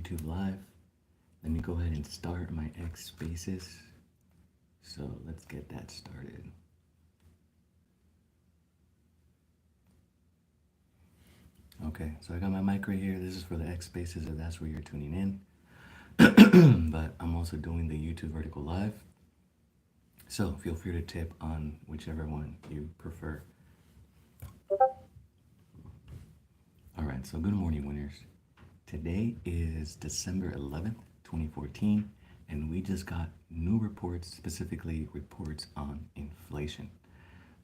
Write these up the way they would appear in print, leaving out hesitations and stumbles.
YouTube Live. Let me go ahead and start my X Spaces. So let's get that started. Okay, so I got my mic right here. This is for the X Spaces if that's where you're tuning in. But I'm also doing the YouTube Vertical Live. So feel free to tip on whichever one you prefer. All right, so good morning, winners. Today is December 11th, 2014, and we just got new reports, specifically reports on inflation.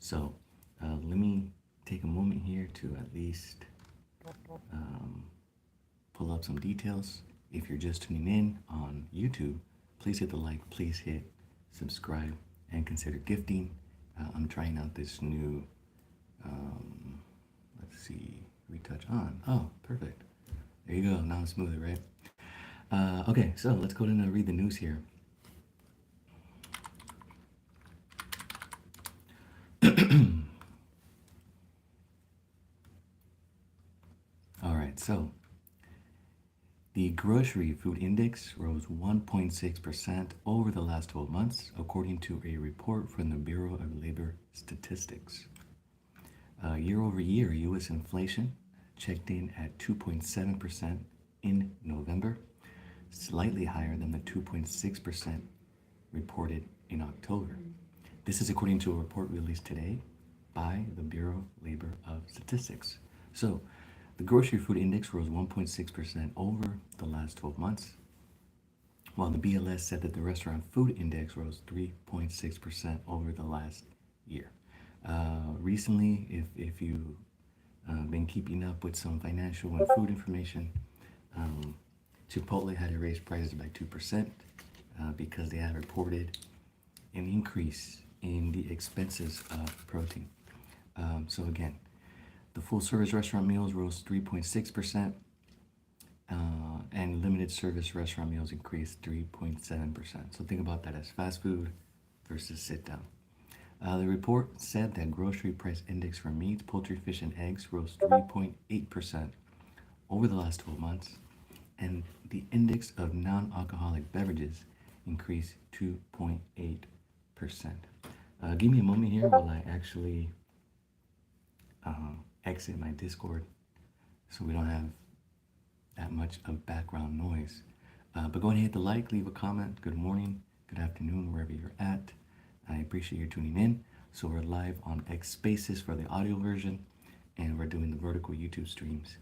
So let me take a moment here to at least pull up some details. If you're just tuning in on YouTube, please hit the like, please hit subscribe, and consider gifting. I'm trying out this new, let's see, retouch on. Oh, perfect. There you go. Now it's smoother, right? Okay, so let's go ahead and read the news here. All right, so the grocery food index rose 1.6% over the last 12 months, according to a report from the Bureau of Labor Statistics. Year over year, U.S. inflation checked in at 2.7% in November, slightly higher than the 2.6% reported in October. This is according to a report released today by the Bureau of Labor of Statistics. So, the grocery food index rose 1.6% over the last 12 months, while the BLS said that the restaurant food index rose 3.6% over the last year. Recently, if you've been keeping up with some financial and food information, Chipotle had to raise prices by 2% because they had reported an increase in the expenses of protein. So again, the full-service restaurant meals rose 3.6%, and limited service restaurant meals increased 3.7%. So think about that as fast food versus sit-down. The report said that grocery price index for meat, poultry, fish, and eggs rose 3.8% over the last 12 months, and the index of non-alcoholic beverages increased 2.8%. Give me a moment here while I actually exit my Discord so we don't have that much of background noise. But go ahead and hit the like, leave a comment. Good morning, good afternoon, wherever you're at. I appreciate you tuning in. So we're live on X Spaces for the audio version, and we're doing the vertical YouTube streams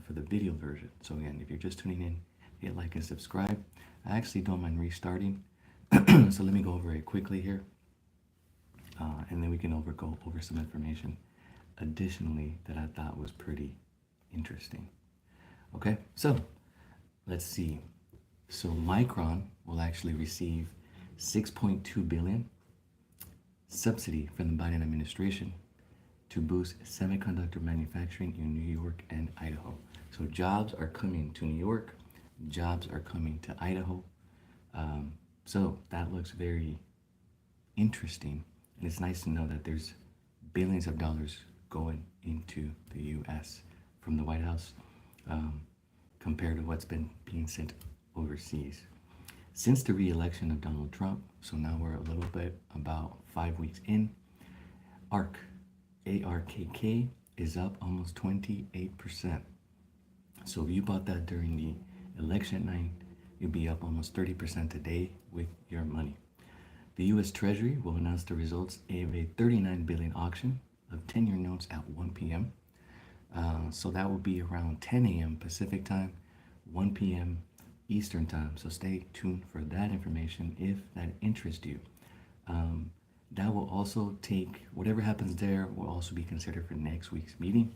for the video version. So again, if you're just tuning in, hit like and subscribe. I actually don't mind restarting. So let me go over it quickly here, and then we can go over some information additionally that I thought was pretty interesting. Okay, so let's see. So Micron will actually receive $6.2 billion subsidy from the Biden administration to boost semiconductor manufacturing in New York and Idaho. So jobs are coming to New York, jobs are coming to Idaho. So that looks very interesting, and it's nice to know that there's billions of dollars going into the U.S. from the White House compared to what's been being sent overseas. Since the re-election of Donald Trump, so now we're a little bit about 5 weeks in, ARK, ARKK, is up almost 28%. So if you bought that during the election night, you'll be up almost 30% today with your money. The U.S. Treasury will announce the results of a $39 billion auction of 10-year notes at 1 p.m. So that will be around 10 a.m. Pacific time, 1 p.m. Eastern time. So stay tuned for that information if that interests you. That will also take, whatever happens there will also be considered for next week's meeting,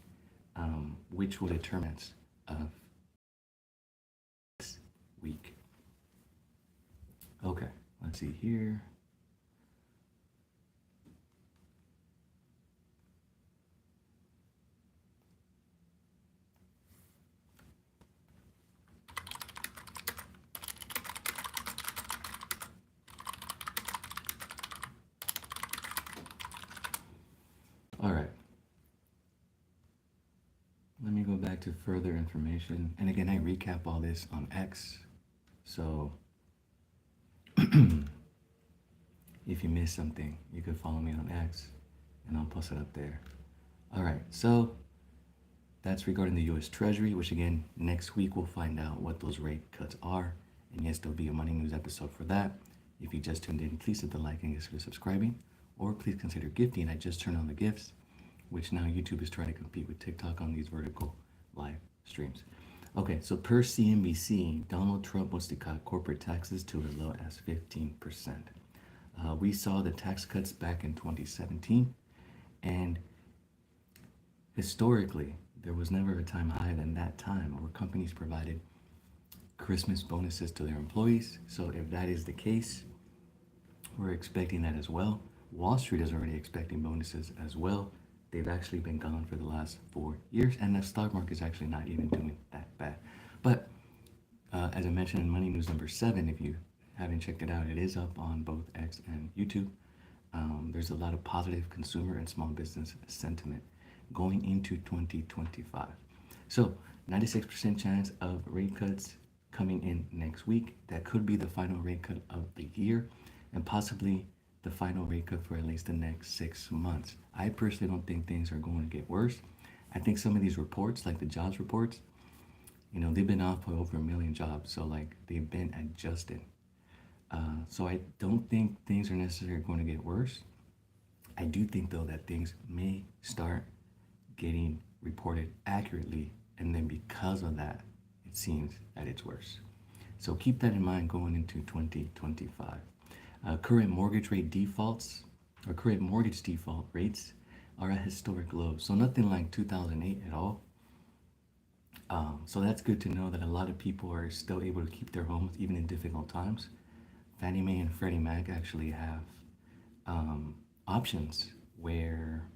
which will determine this week. Okay, let's see here. All right. Let me go back to into further information, and again, I recap all this on X. So if you missed something, you could follow me on X and I'll post it up there. All right, so that's regarding the US Treasury, which again, next week we'll find out what those rate cuts are. And yes, there'll be a Money News episode for that. If you just tuned in, please hit the like and consider subscribing, or please consider gifting. I just turned on the gifts, which now YouTube is trying to compete with TikTok on these vertical live streams. Okay, so per CNBC, Donald Trump wants to cut corporate taxes to as low as 15%. We saw the tax cuts back in 2017, and historically, there was never a time higher than that time where companies provided Christmas bonuses to their employees. So if that is the case, we're expecting that as well. Wall Street is already expecting bonuses as well. They've actually been gone for the last 4 years, and the stock market is actually not even doing that bad. But as I mentioned in Money News number 7, if you haven't checked it out, it is up on both X and YouTube. There's a lot of positive consumer and small business sentiment going into 2025. So 96% chance of rate cuts coming in next week. That could be the final rate cut of the year, and possibly the final rate cut for at least the next 6 months. I personally don't think things are going to get worse. I think some of these reports, like the jobs reports, they've been off by over 1 million jobs. So like they've been adjusted. So I don't think things are necessarily going to get worse. I do think though that things may start getting reported accurately, and then because of that, it seems that it's worse. So keep that in mind going into 2025. Current mortgage default rates are at historic lows. So nothing like 2008 at all. So that's good to know that a lot of people are still able to keep their homes even in difficult times. Fannie Mae and Freddie Mac actually have options where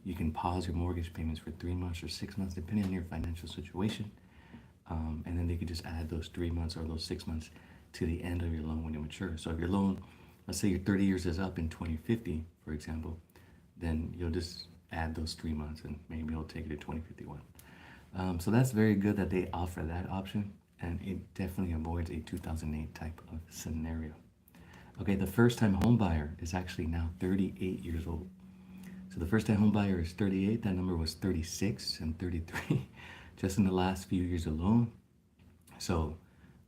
you can pause your mortgage payments for 3 months or 6 months, depending on your financial situation. And then they could just add those 3 months or those 6 months to the end of your loan when it matures. So if your loan, let's say your 30 years is up in 2050, for example, then you'll just add those 3 months and maybe it'll take you to 2051. So that's very good that they offer that option, and it definitely avoids a 2008 type of scenario. Okay, the first-time home buyer is actually now 38 years old. So the first-time home buyer is 38. That number was 36 and 33 just in the last few years alone. So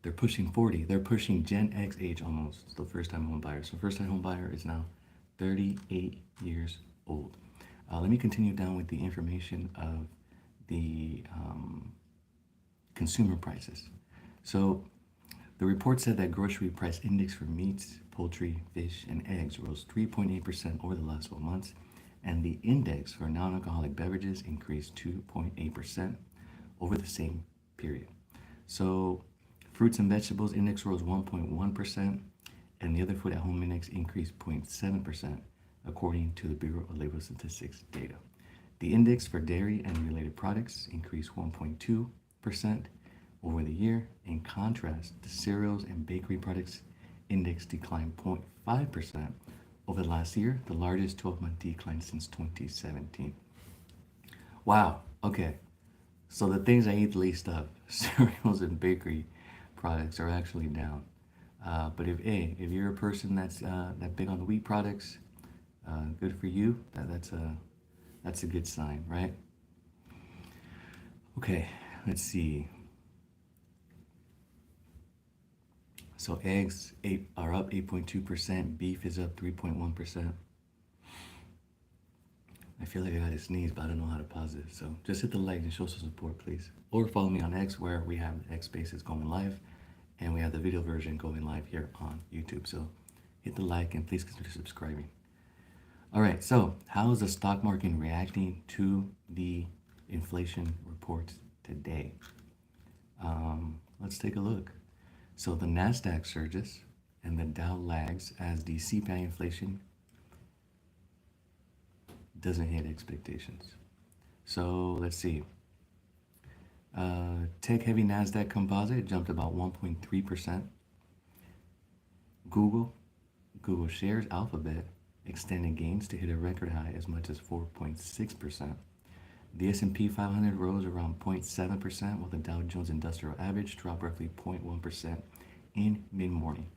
they're pushing 40. They're pushing Gen X age almost, the first-time home buyer. So first-time home buyer is now 38 years old. Let me continue down with the information of the consumer prices. So the report said that grocery price index for meats, poultry, fish, and eggs rose 3.8% over the last 12 months, and the index for non-alcoholic beverages increased 2.8% over the same period. So fruits and vegetables index rose 1.1%, and the other food at home index increased 0.7%, according to the Bureau of Labor Statistics data. The index for dairy and related products increased 1.2% over the year. In contrast, the cereals and bakery products index declined 0.5% over the last year, the largest 12-month decline since 2017. Wow, okay. So the things I eat the least of, cereals and bakery products, are actually down. But if you're a person that's that big on the wheat products, good for you. That's a good sign, right? Okay, let's see. So eggs are up 8.2%. Beef is up 3.1%. I feel like I gotta sneeze, but I don't know how to pause it. So just hit the like and show some support, please. Or follow me on X, where we have X Spaces going live, and we have the video version going live here on YouTube. So hit the like and please consider subscribing. All right, so how is the stock market reacting to the inflation reports today? Let's take a look. So the NASDAQ surges and the Dow lags as the CPI inflation doesn't hit expectations. So let's see. Tech-heavy NASDAQ composite jumped about 1.3%. Google shares Alphabet extended gains to hit a record high as much as 4.6%. The S&P 500 rose around 0.7%, while the Dow Jones Industrial Average dropped roughly 0.1% in mid-morning.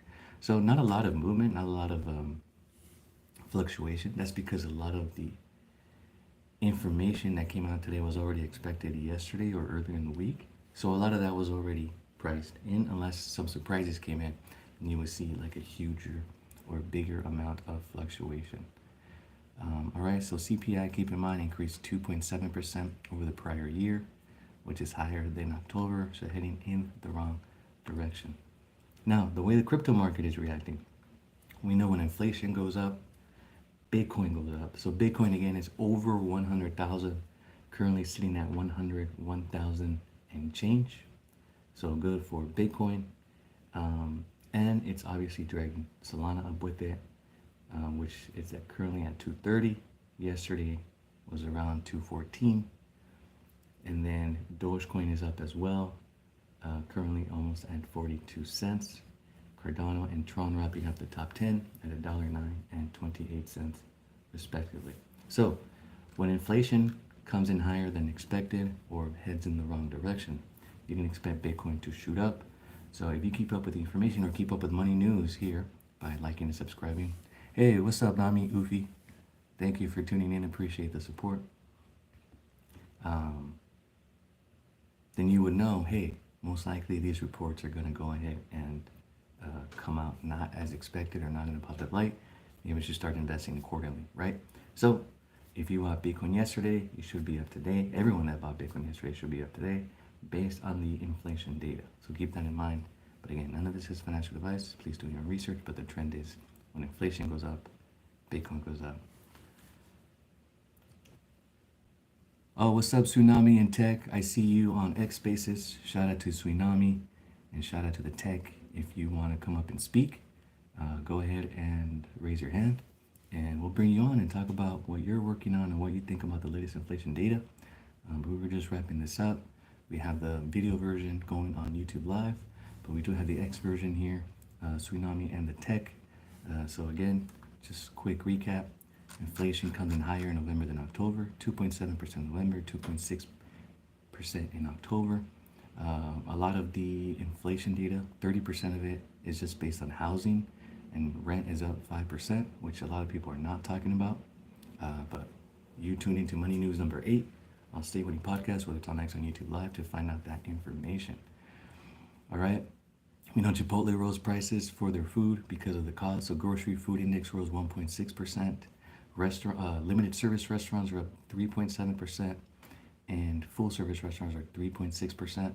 So not a lot of movement, not a lot of fluctuation. That's because a lot of the information that came out today was already expected yesterday or earlier in the week. So a lot of that was already priced in, unless some surprises came in, and you would see like a huger or bigger amount of fluctuation. All right, so CPI, keep in mind, increased 2.7% over the prior year, which is higher than October, so heading in the wrong direction. Now, the way the crypto market is reacting, we know when inflation goes up, Bitcoin goes up. So Bitcoin again is over 100,000, currently sitting at 101,000 and change. So good for Bitcoin. And it's obviously dragging Solana up with it, which is currently at 230. Yesterday was around 214. And then Dogecoin is up as well, currently almost at 42 cents. Cardano and Tron wrapping up the top 10 at $1.09 and 28 cents respectively. So when inflation comes in higher than expected or heads in the wrong direction, you can expect Bitcoin to shoot up. So if you keep up with the information or keep up with money news here by liking and subscribing. Hey, what's up, Nami Ufi? Thank you for tuning in. Appreciate the support. Then you would know, hey, most likely these reports are going to go ahead and come out not as expected or not in a positive light. You should start investing accordingly, right? So if you bought Bitcoin yesterday, you should be up today. Everyone that bought Bitcoin yesterday should be up today based on the inflation data. So keep that in mind. But again, none of this is financial advice. Please do your own research. But the trend is when inflation goes up, Bitcoin goes up. Oh, what's up, Tsunami and Tech? I see you on X Spaces. Shout out to Tsunami and shout out to the Tech. If you want to come up and speak, go ahead and raise your hand and we'll bring you on and talk about what you're working on and what you think about the latest inflation data. But we were just wrapping this up. We have the video version going on YouTube Live, but we do have the X version here, Tsunami and the Tech. So again, just quick recap. Inflation comes in higher in November than October, 2.7% in November, 2.6% in October. A lot of the inflation data, 30% of it is just based on housing, and rent is up 5%, which a lot of people are not talking about. But you tune into Money News number 8 on Stay Winning Podcast, whether it's on X on YouTube Live, to find out that information. All right. We know Chipotle rose prices for their food because of the cost. So grocery food index rose 1.6%. Limited service restaurants are up 3.7%, and full service restaurants are 3.6%.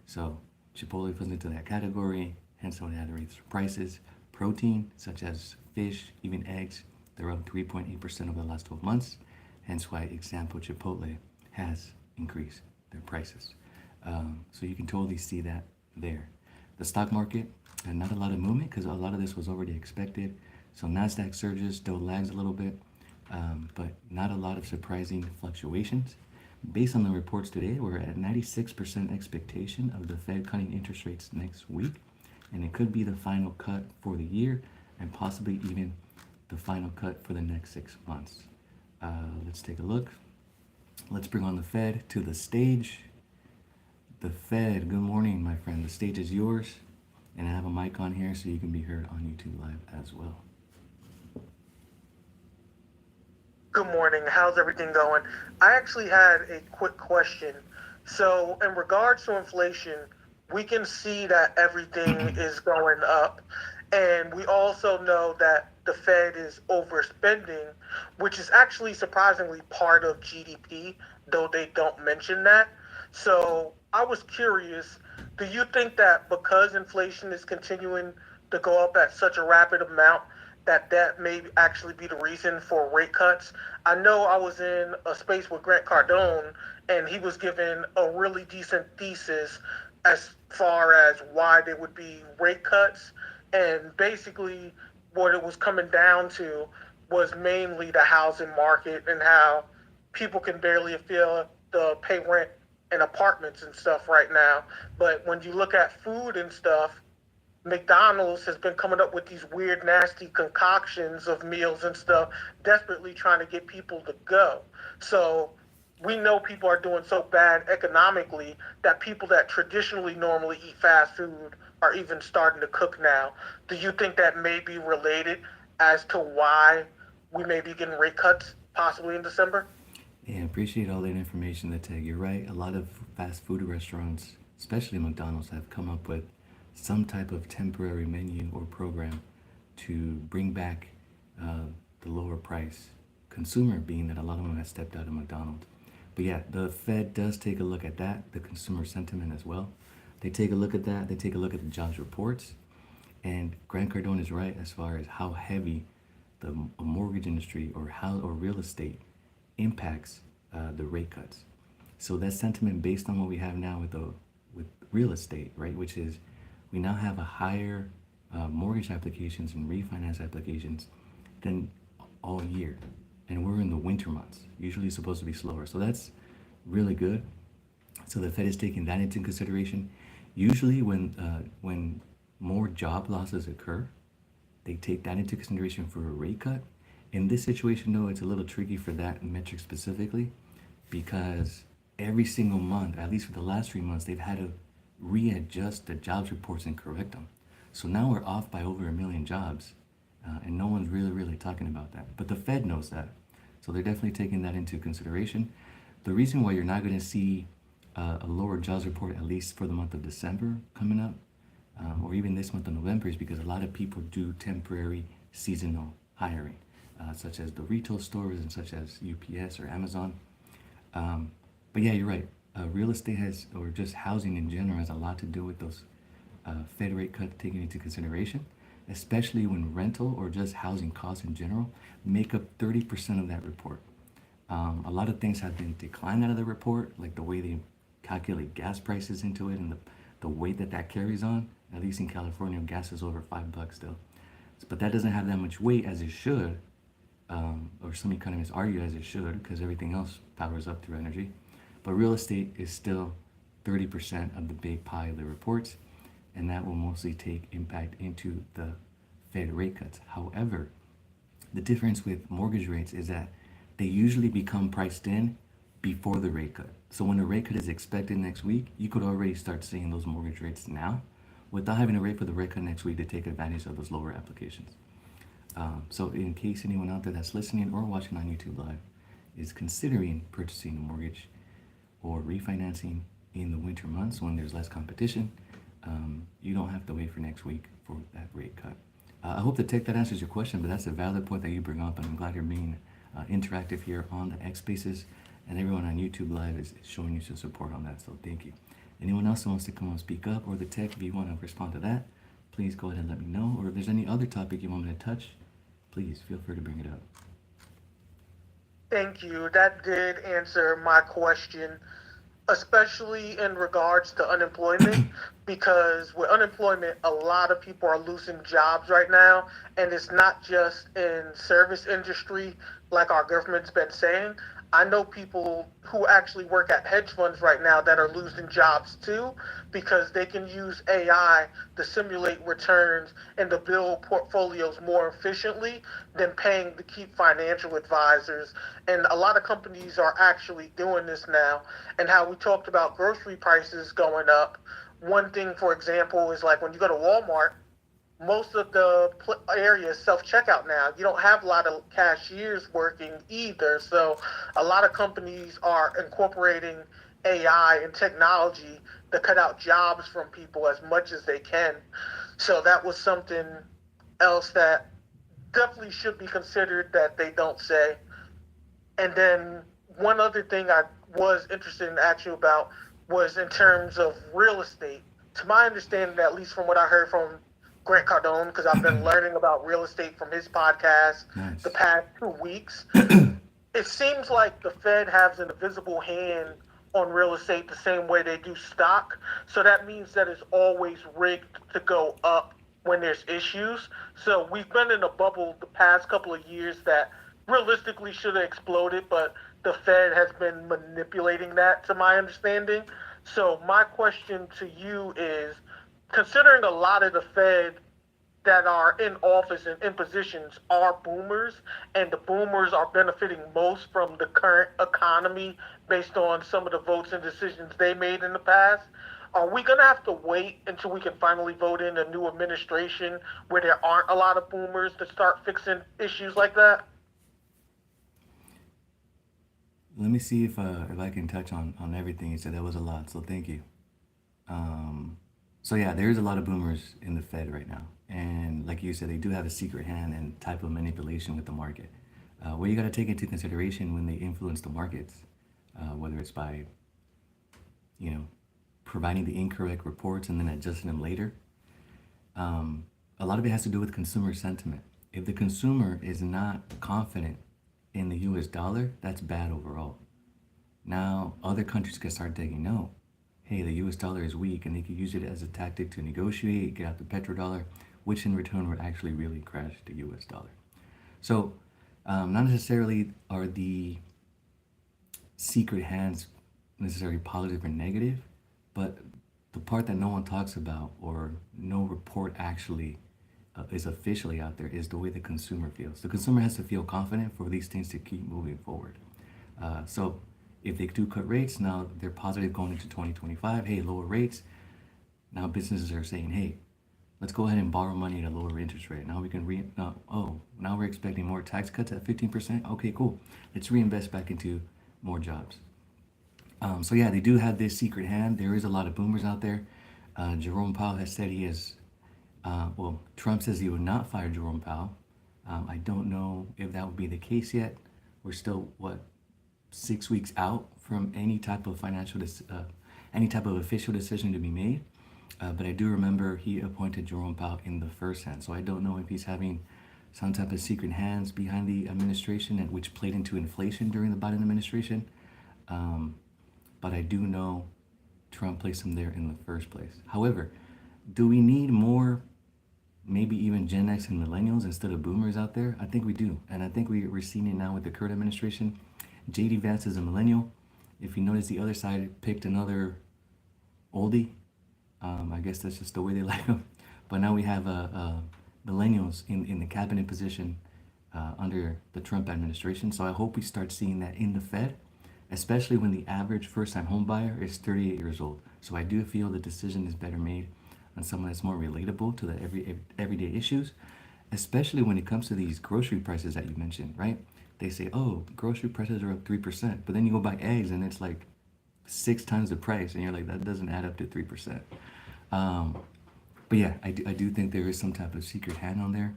So Chipotle falls into that category, hence why they had to raise prices. Protein, such as fish, even eggs, they're up 3.8% over the last 12 months. Hence why example Chipotle has increased their prices. So you can totally see that there. The stock market, not a lot of movement because a lot of this was already expected. So NASDAQ surges, still lags a little bit, but not a lot of surprising fluctuations. Based on the reports today, we're at 96% expectation of the Fed cutting interest rates next week. And it could be the final cut for the year and possibly even the final cut for the next 6 months. Let's take a look. Let's bring on the Fed to the stage. The Fed, good morning, my friend. The stage is yours. And I have a mic on here so you can be heard on YouTube Live as well. Good morning. How's everything going? I actually had a quick question. So, in regards to inflation, we can see that everything is going up. And we also know that the Fed is overspending, which is actually surprisingly part of GDP, though they don't mention that. So, I was curious, do you think that because inflation is continuing to go up at such a rapid amount, that may actually be the reason for rate cuts? I know I was in a space with Grant Cardone, and he was given a really decent thesis as far as why there would be rate cuts. And basically, what it was coming down to was mainly the housing market and how people can barely afford to pay rent in apartments and stuff right now. But when you look at food and stuff, McDonald's has been coming up with these weird, nasty concoctions of meals and stuff, desperately trying to get people to go. So we know people are doing so bad economically that people that traditionally normally eat fast food are even starting to cook now. Do you think that may be related as to why we may be getting rate cuts possibly in December? Yeah, appreciate all that information, that Tag. You're right. A lot of fast food restaurants, especially McDonald's, have come up with some type of temporary menu or program to bring back uh, the lower price consumer, being that a lot of them have stepped out of McDonald's. But yeah, the Fed does take a look at that, the consumer sentiment as well. They take a look at that. They take a look at the jobs reports. And Grant Cardone is right as far as how heavy the mortgage industry or real estate impacts the rate cuts. So that sentiment based on what we have now with real estate, right, which is we now have a higher mortgage applications and refinance applications than all year, and we're in the winter months. Usually, it's supposed to be slower, so that's really good. So the Fed is taking that into consideration. Usually, when more job losses occur, they take that into consideration for a rate cut. In this situation, though, it's a little tricky for that metric specifically because every single month, at least for the last 3 months, they've had to readjust the jobs reports and correct them. So now we're off by over a million jobs, and no one's really talking about that. But the Fed knows that, so they're definitely taking that into consideration. The reason why you're not going to see a lower jobs report, at least for the month of December coming up, or even this month of November, is because a lot of people do temporary seasonal hiring, such as the retail stores and such as UPS or Amazon. But yeah, you're right. Real estate has, or just housing in general, has a lot to do with those Fed rate cuts taken into consideration, especially when rental or just housing costs in general make up 30% of that report. A lot of things have been declined out of the report, like the way they calculate gas prices into it and the weight that carries on. At least in California, gas is over $5 still. But that doesn't have that much weight as it should, or some economists argue as it should, because everything else powers up through energy. But real estate is still 30% of the big pie of the reports, and that will mostly take impact into the Fed rate cuts. However, the difference with mortgage rates is that they usually become priced in before the rate cut. So when the rate cut is expected next week, you could already start seeing those mortgage rates now without having to wait for the rate cut next week to take advantage of those lower applications. So in case anyone out there that's listening or watching on YouTube Live is considering purchasing a mortgage or refinancing in the winter months when there's less competition, you don't have to wait for next week for that rate cut. I hope that answers your question, but that's a valid point that you bring up, and I'm glad you're being interactive here on the X Spaces, and everyone on YouTube Live is showing you some support on that, so thank you. Anyone else who wants to come and speak up, or the tech, if you want to respond to that, please go ahead and let me know. Or if there's any other topic you want me to touch, please feel free to bring it up. Thank you. That did answer my question, especially in regards to unemployment, because with unemployment, a lot of people are losing jobs right now, and it's not just in service industry like our government's been saying. I know people who actually work at hedge funds right now that are losing jobs too, because they can use AI to simulate returns and to build portfolios more efficiently than paying to keep financial advisors. And a lot of companies are actually doing this now. And how we talked about grocery prices going up. One thing, for example, is like when you go to Walmart, most of the area is self-checkout now. You don't have a lot of cashiers working either. So a lot of companies are incorporating AI and technology to cut out jobs from people as much as they can. So that was something else that definitely should be considered that they don't say. And then one other thing I was interested in asking you about was in terms of real estate. To my understanding, at least from what I heard from Grant Cardone, because I've been learning about real estate from his podcast the Nice. past 2 weeks, it seems like the Fed has an invisible hand on real estate the same way they do stock. So that means that it's always rigged to go up when there's issues. So we've been in a bubble the past couple of years that realistically should have exploded, but the Fed has been manipulating that, to my understanding. So my question to you is, considering a lot of the Fed that are in office and in positions are boomers, and the boomers are benefiting most from the current economy based on some of the votes and decisions they made in the past. Are we going to have to wait until we can finally vote in a new administration where there aren't a lot of boomers to start fixing issues like that? Let me see if I can touch on everything you said. That was a lot, so thank you. Um, so yeah, there's a lot of boomers in the Fed right now, and like you said, they do have a secret hand and type of manipulation with the market. What you got to take into consideration when they influence the markets, whether it's by you know providing the incorrect reports and then adjusting them later. A lot of it has to do with consumer sentiment. If the consumer is not confident in the U.S. dollar, that's bad overall. Now, other countries can start thinking, no, hey, the US dollar is weak, and they could use it as a tactic to negotiate, get out the petrodollar, which in return would actually really crash the US dollar. So, not necessarily are the secret hands necessarily positive or negative, but the part that no one talks about or no report actually is officially out there is the way the consumer feels. The consumer has to feel confident for these things to keep moving forward. So if they do cut rates, now they're positive going into 2025. Hey, lower rates. Now businesses are saying, hey, let's go ahead and borrow money at a lower interest rate. Now we can now we're expecting more tax cuts at 15%. Okay, cool. Let's reinvest back into more jobs. So yeah, they do have this secret hand. There is a lot of boomers out there. Jerome Powell has said he is, Trump says he would not fire Jerome Powell. I don't know if that would be the case yet. We're still, 6 weeks out from any type of any type of official decision to be made. But I do remember he appointed Jerome Powell in the first hand. So I don't know if he's having some type of secret hands behind the administration, and which played into inflation during the Biden administration. But I do know Trump placed him there in the first place. However, do we need more, maybe even Gen X and millennials instead of boomers out there? I think we do. And I think we're seeing it now with the current administration. JD Vance is a millennial. If you notice, the other side picked another oldie. I guess that's just the way they like them. But now we have millennials in the cabinet position under the Trump administration. So I hope we start seeing that in the Fed, especially when the average first-time home buyer is 38 years old. So I do feel the decision is better made on someone that's more relatable to the everyday issues, especially when it comes to these grocery prices that you mentioned, right? They say, oh, grocery prices are up 3%, but then you go buy eggs and it's like 6 times the price, and you're like, that doesn't add up to 3%. But yeah, I do think there is some type of secret hand on there.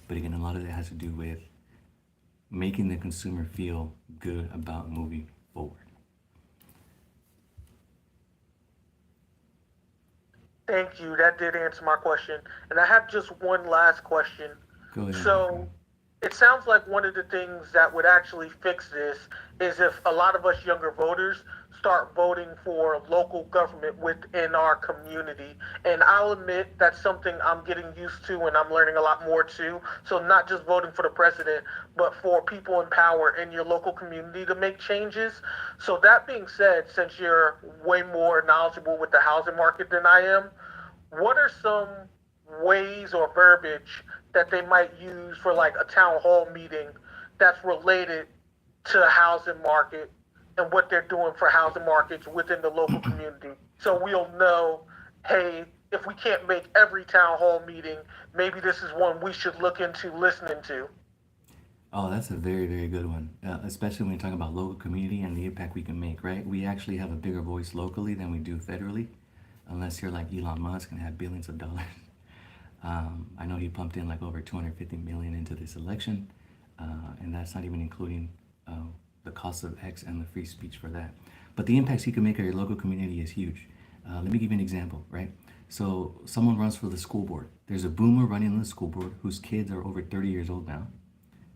But again, a lot of that has to do with making the consumer feel good about moving forward. Thank you. That did answer my question. And I have just one last question. Go ahead. So it sounds like one of the things that would actually fix this is if a lot of us younger voters start voting for local government within our community. And I'll admit that's something I'm getting used to and I'm learning a lot more too. So not just voting for the president, but for people in power in your local community to make changes. So that being said, since you're way more knowledgeable with the housing market than I am, what are some ways or verbiage that they might use for like a town hall meeting that's related to the housing market and what they're doing for housing markets within the local community? So we'll know, hey, if we can't make every town hall meeting, maybe this is one we should look into listening to. Oh, that's a very, very good one. Especially when you're talking about local community and the impact we can make, right? We actually have a bigger voice locally than we do federally, unless you're like Elon Musk and have billions of dollars. I know he pumped in like over 250 million into this election, and that's not even including the cost of X and the free speech for that. But the impacts you can make at your local community is huge. Let me give you an example, right? So someone runs for the school board. There's a boomer running on the school board whose kids are over 30 years old now,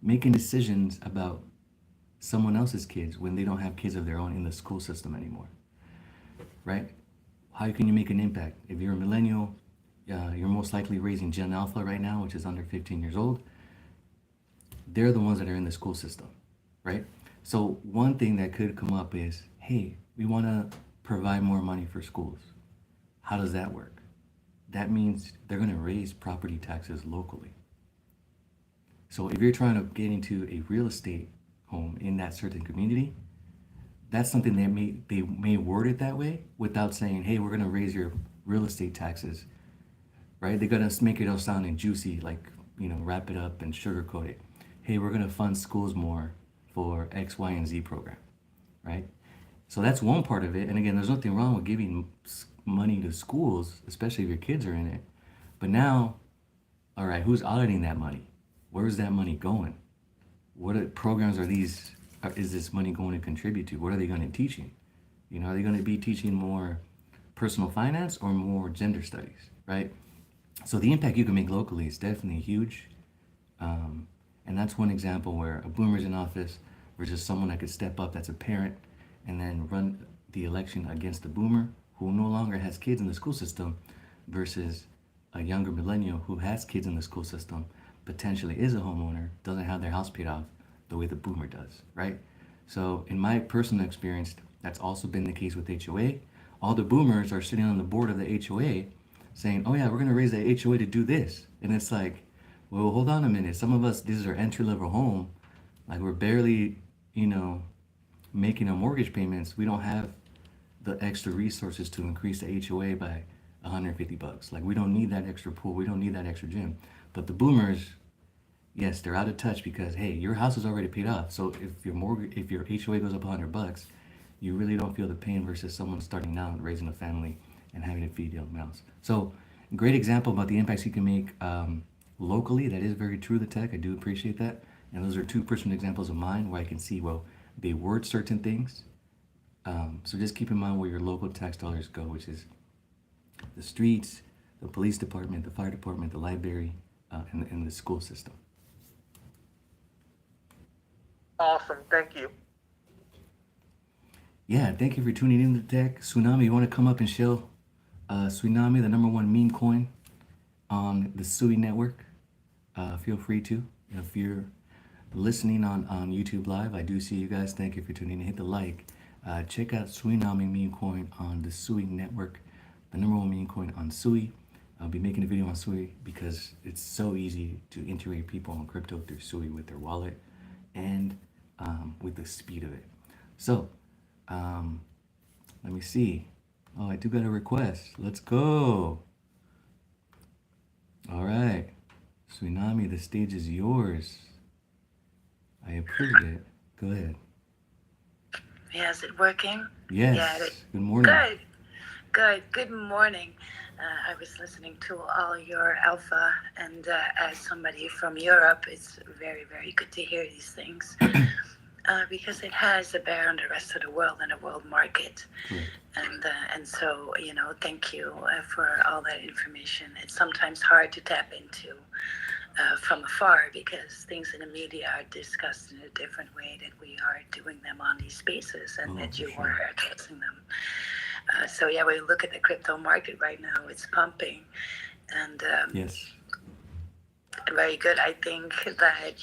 making decisions about someone else's kids when they don't have kids of their own in the school system anymore, right? How can you make an impact? If you're a millennial, you're most likely raising Gen Alpha right now, which is under 15 years old. They're the ones that are in the school system, right? So one thing that could come up is, hey, we want to provide more money for schools. How does that work? that means they're going to raise property taxes locally. So if you're trying to get into a real estate home in that certain community, that's something they may word it that way without saying, hey, we're going to raise your real estate taxes, right? They're going to make it all sounding juicy, like, wrap it up and sugarcoat it. Hey, we're going to fund schools more for X, Y, and Z program, right? So that's one part of it. And again, there's nothing wrong with giving money to schools, especially if your kids are in it. But now, all right, who's auditing that money? Where's that money going? Programs is this money going to contribute to? What are they going to be teaching? Are they going to be teaching more personal finance or more gender studies, right? So the impact you can make locally is definitely huge. And that's one example where a boomer's in office versus someone that could step up that's a parent and then run the election against the boomer who no longer has kids in the school system versus a younger millennial who has kids in the school system, potentially is a homeowner, doesn't have their house paid off the way the boomer does, right? So in my personal experience, that's also been the case with HOA. All the boomers are sitting on the board of the HOA saying, oh yeah, we're going to raise the HOA to do this. And it's like, well, hold on a minute. Some of us, this is our entry-level home. Like we're barely, making our mortgage payments. We don't have the extra resources to increase the HOA by $150. Like we don't need that extra pool. We don't need that extra gym. But the boomers, yes, they're out of touch because hey, your house is already paid off. So if your HOA goes up $100, you really don't feel the pain versus someone starting out raising a family and having to feed young mouths. So great example about the impacts you can make locally. That is very true, the tech. I do appreciate that. And those are two personal examples of mine where I can see, well, they word certain things. So just keep in mind where your local tax dollars go, which is the streets, the police department, the fire department, the library, and the school system. Awesome. Thank you. Yeah, thank you for tuning in to Tech. Tsunami, you want to come up and show Tsunami, the number one meme coin on the Sui network? Feel free to. If you're listening on YouTube Live, I do see you guys. Thank you for tuning in. Hit the like. Check out Tsunami meme coin on the Sui network, the number one meme coin on Sui. I'll be making a video on Sui because it's so easy to integrate people on crypto through Sui with their wallet and with the speed of it. So, let me see. Oh, I do got a request. Let's go. All right. Tsunami, the stage is yours. I approved it. Go ahead. Yeah, is it working? Yes. Yeah, Good morning. Good morning. I was listening to all your alpha, and as somebody from Europe, it's very, very good to hear these things because it has a bear on the rest of the world and the world market. Correct. And so, thank you for all that information. It's sometimes hard to tap into from afar because things in the media are discussed in a different way that we are doing them on these spaces and that you are addressing them. So yeah, we look at the crypto market right now, it's pumping and Yes. very good. I think that,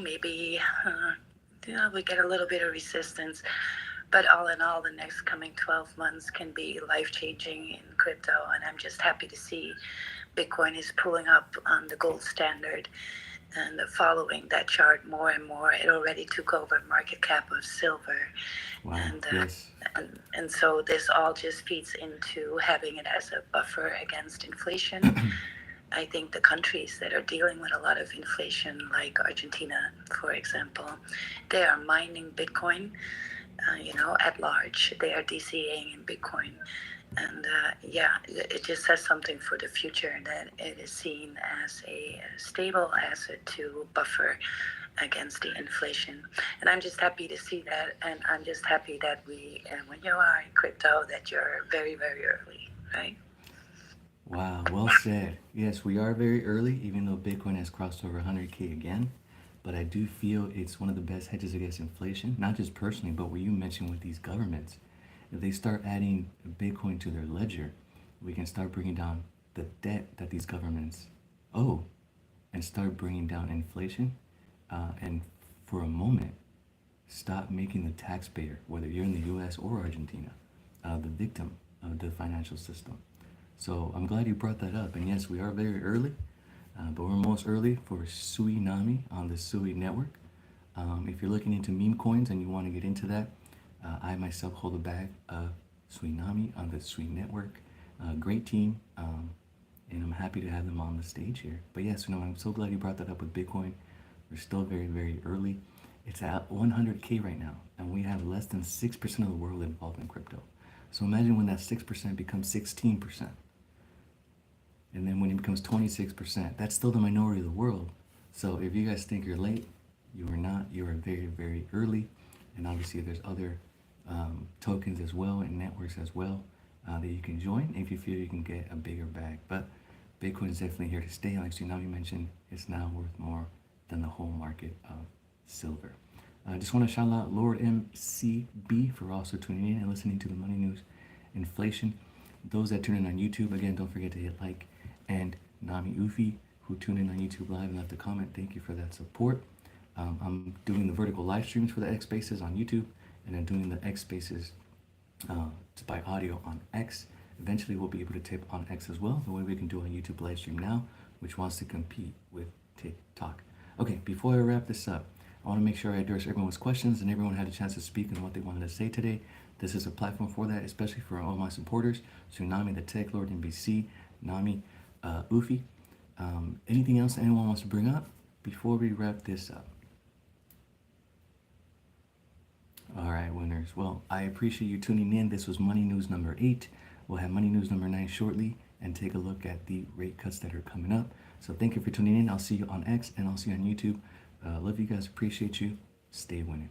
maybe we get a little bit of resistance, but all in all, the next coming 12 months can be life-changing in crypto, and I'm just happy to see Bitcoin is pulling up on the gold standard and following that chart more and more. It already took over market cap of silver. Wow. And, Yes. and so this all just feeds into having it as a buffer against inflation. I think the countries that are dealing with a lot of inflation, like Argentina, for example, they are mining Bitcoin, at large. They are DCAing in Bitcoin. And it just says something for the future that it is seen as a stable asset to buffer against the inflation. And I'm just happy to see that. And I'm just happy that when you are in crypto, that you're very, very early, right? Wow, well said. Yes, we are very early, even though Bitcoin has crossed over 100K again. But I do feel it's one of the best hedges against inflation, not just personally, but what you mentioned with these governments. If they start adding Bitcoin to their ledger, we can start bringing down the debt that these governments owe and start bringing down inflation. And for a moment, stop making the taxpayer, whether you're in the US or Argentina, the victim of the financial system. So I'm glad you brought that up. And yes, we are very early, but we're most early for Suinami on the Sui network. If you're looking into meme coins and you want to get into that, I myself hold a bag of Suinami on the Sui network. Great team, and I'm happy to have them on the stage here. But yes, I'm so glad you brought that up with Bitcoin. We're still very, very early. It's at 100K right now, and we have less than 6% of the world involved in crypto. So imagine when that 6% becomes 16%. And then when it becomes 26%, that's still the minority of the world. So if you guys think you're late, you are not. You are very, very early. And obviously there's other tokens as well and networks as well that you can join if you feel you can get a bigger bag. But Bitcoin is definitely here to stay. Like Tsunami mentioned, it's now worth more than the whole market of silver. I just want to shout out Lord MCB for also tuning in and listening to the Money News Inflation. Those that tune in on YouTube, again, don't forget to hit like. And Nami Ufi, who tuned in on YouTube Live and left a comment, thank you for that support. I'm doing the vertical live streams for the X Spaces on YouTube, and I'm doing the X Spaces by audio on X. Eventually, we'll be able to tip on X as well, the way we can do on YouTube live stream now, which wants to compete with TikTok. Okay, before I wrap this up, I want to make sure I address everyone's questions and everyone had a chance to speak on what they wanted to say today. This is a platform for that, especially for all my supporters. Tsunami, the Tech Lord, NBC, Nami, Ufi. Anything else anyone wants to bring up before we wrap this up? All right, winners. Well, I appreciate you tuning in. This was Money News number 8. We'll have Money News number 9 shortly and take a look at the rate cuts that are coming up. So thank you for tuning in. I'll see you on X and I'll see you on YouTube. Love you guys. Appreciate you. Stay winning.